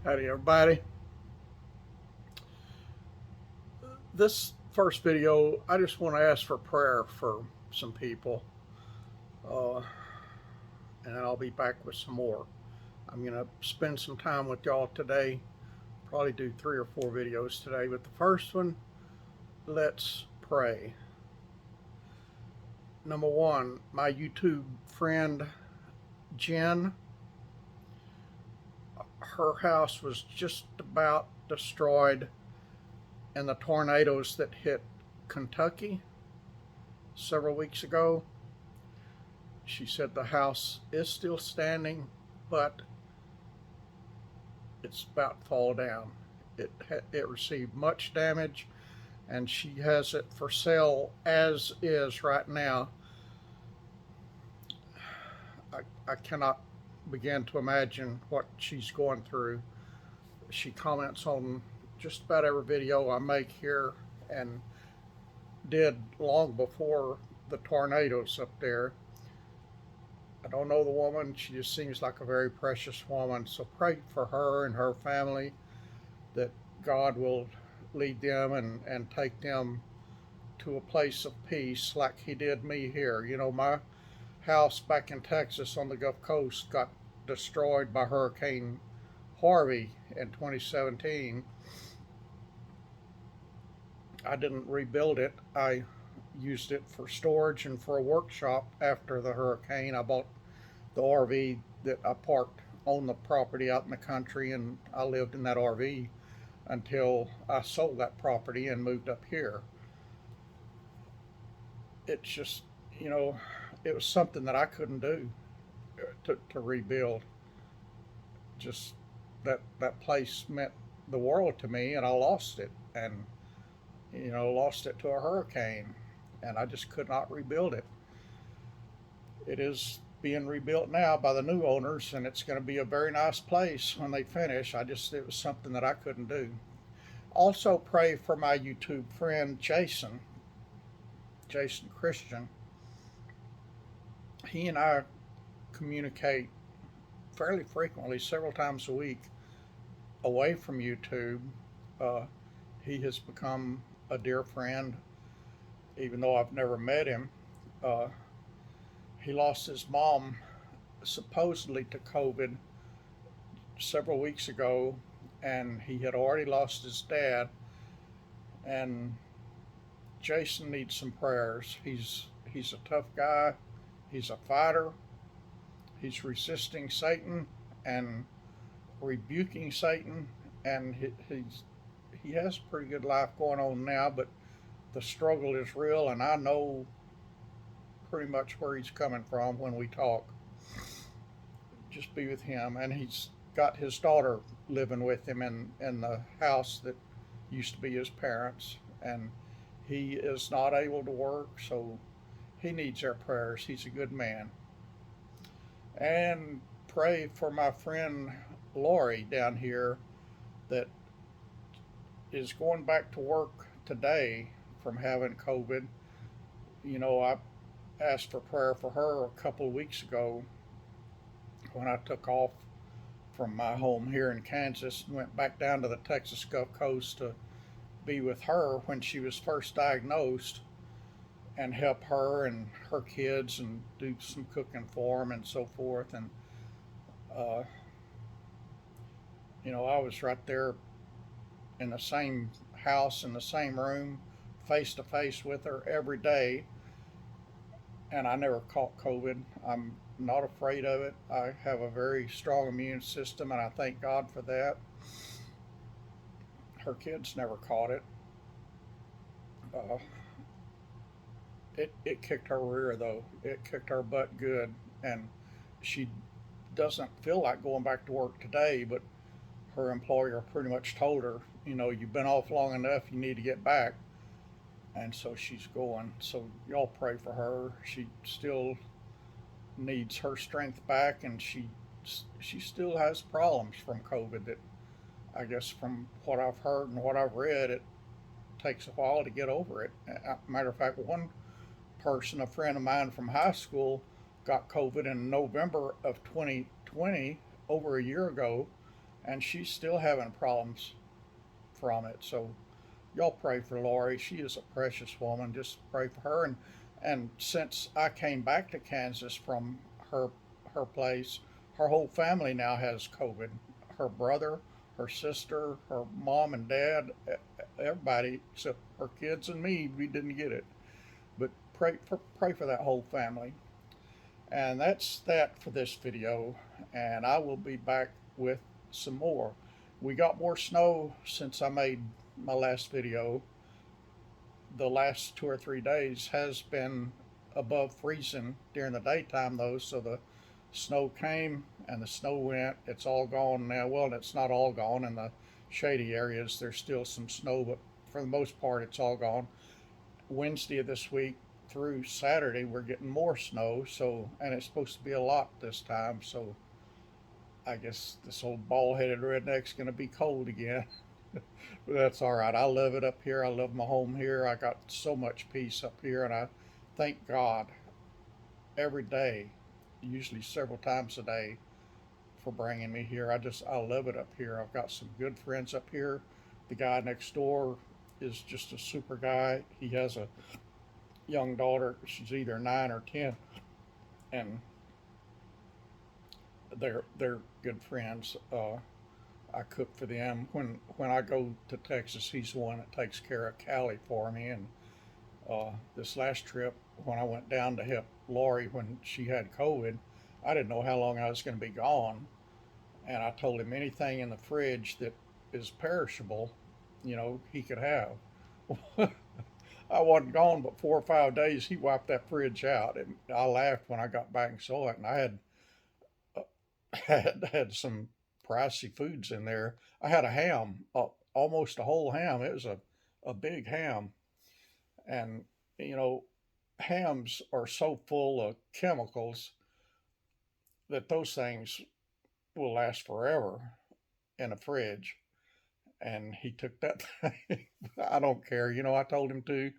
Howdy, everybody. This first video, I just want to ask for prayer for some people, uh, and I'll be back with some more. I'm going to spend some time with y'all today, probably do 3 or 4 videos today, but the first one, let's pray. Number one, my YouTube friend Jen, her house was just about destroyed in the tornadoes that hit Kentucky several weeks ago. She said the house is still standing, but it's about to fall down. It received much damage, and she has it for sale as is right now. I cannot begin to imagine what she's going through. She comments on just about every video I make here, and did long before the tornadoes up there. I don't know the woman. She just seems like a very precious woman. So pray for her and her family that God will lead them and take them to a place of peace like He did me here. You know, my house back in Texas on the Gulf Coast got destroyed by Hurricane Harvey in 2017. I didn't rebuild it. I used it for storage and for a workshop after the hurricane. I bought the RV that I parked on the property out in the country, and I lived in that RV until I sold that property and moved up here. It's just, you know, it was something that I couldn't do to rebuild. Just that place meant the world to me, and I lost it, and lost it to a hurricane, and I just could not rebuild it. It is being rebuilt now by the new owners, and it's going to be a very nice place when they finish. It was something that I couldn't do. Also, pray for my YouTube friend Jason Christian. He and I communicate fairly frequently, several times a week, away from YouTube. Uh, he has become a dear friend, even though I've never met him. Uh, he lost his mom supposedly to COVID several weeks ago, and he had already lost his dad. And Jason needs some prayers. He's a tough guy. He's a fighter. He's resisting Satan and rebuking Satan, and he has a pretty good life going on now. But the struggle is real, and I know pretty much where he's coming from when we talk. Just be with him, and he's got his daughter living with him in the house that used to be his parents, and he is not able to work, so he needs our prayers. He's a good man. And pray for my friend Lori down here that is going back to work today from having COVID. I asked for prayer for her a couple of weeks ago when I took off from my home here in Kansas and went back down to the Texas Gulf Coast to be with her when she was first diagnosed and help her and her kids and do some cooking for them and so forth. And, uh, I was right there in the same house, in the same room, face to face with her every day. And I never caught COVID. I'm not afraid of it. I have a very strong immune system, and I thank God for that. Her kids never caught it. Uh, it kicked her rear, though. It kicked her butt good, and she doesn't feel like going back to work today, but her employer pretty much told her, you've been off long enough, you need to get back. And so she's going. So y'all pray for her. She still needs her strength back, and she still has problems from COVID that I guess from what I've heard and what I've read, it takes a while to get over it. Matter of fact, one person, a friend of mine from high school, got COVID in November of 2020, over a year ago, and she's still having problems from it. So y'all pray for Lori. She is a precious woman. Just pray for her. And since I came back to Kansas from her her place, her whole family now has COVID. Her brother, her sister, her mom and dad, everybody except her kids and me, we didn't get it. But pray for that whole family. And that's that for this video. And I will be back with some more. We got more snow since I made my last video. The last 2 or 3 days has been above freezing during the daytime though, so the snow came and the snow went. It's all gone now. Well, it's not all gone. In the shady areas there's still some snow, but for the most part it's all gone. Wednesday of this week through Saturday we're getting more snow, so, and it's supposed to be a lot this time, so I guess this old bald-headed redneck's gonna be cold again. But that's all right. I love it up here. I love my home here. I got so much peace up here, and I thank God every day, usually several times a day, for bringing me here. I love it up here. I've got some good friends up here. The guy next door is just a super guy. He has a young daughter. She's either 9 or 10, and they're good friends. I cook for them. When I go to Texas, he's the one that takes care of Callie for me. And this last trip, when I went down to help Lori when she had COVID, I didn't know how long I was going to be gone. And I told him anything in the fridge that is perishable, he could have. I wasn't gone but 4 or 5 days. He wiped that fridge out, and I laughed when I got back and saw it. And I had some pricey foods in there. I had a ham, almost a whole ham. It was a big ham, and you know, hams are so full of chemicals that those things will last forever in a fridge. And he took that thing. I don't care. I told him to.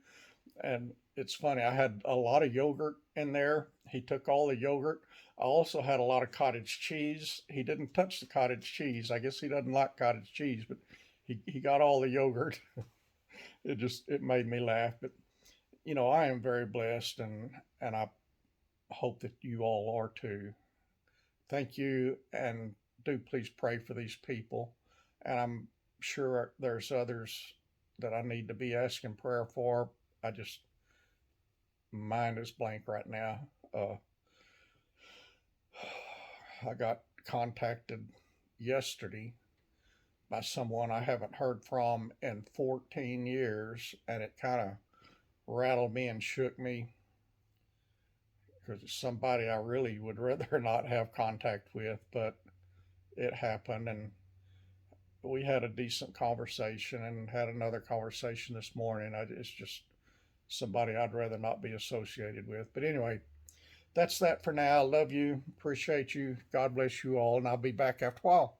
And it's funny, I had a lot of yogurt in there. He took all the yogurt. I also had a lot of cottage cheese. He didn't touch the cottage cheese. I guess he doesn't like cottage cheese, but he got all the yogurt. It made me laugh. But I am very blessed, and I hope that you all are too. Thank you, and do please pray for these people. And I'm sure there's others that I need to be asking prayer for. I just, mind is blank right now. Uh, I got contacted yesterday by someone I haven't heard from in 14 years, and it kind of rattled me and shook me because it's somebody I really would rather not have contact with, but it happened, and we had a decent conversation and had another conversation this morning. It's just somebody I'd rather not be associated with. But anyway, that's that for now. I love you. Appreciate you. God bless you all. And I'll be back after a while.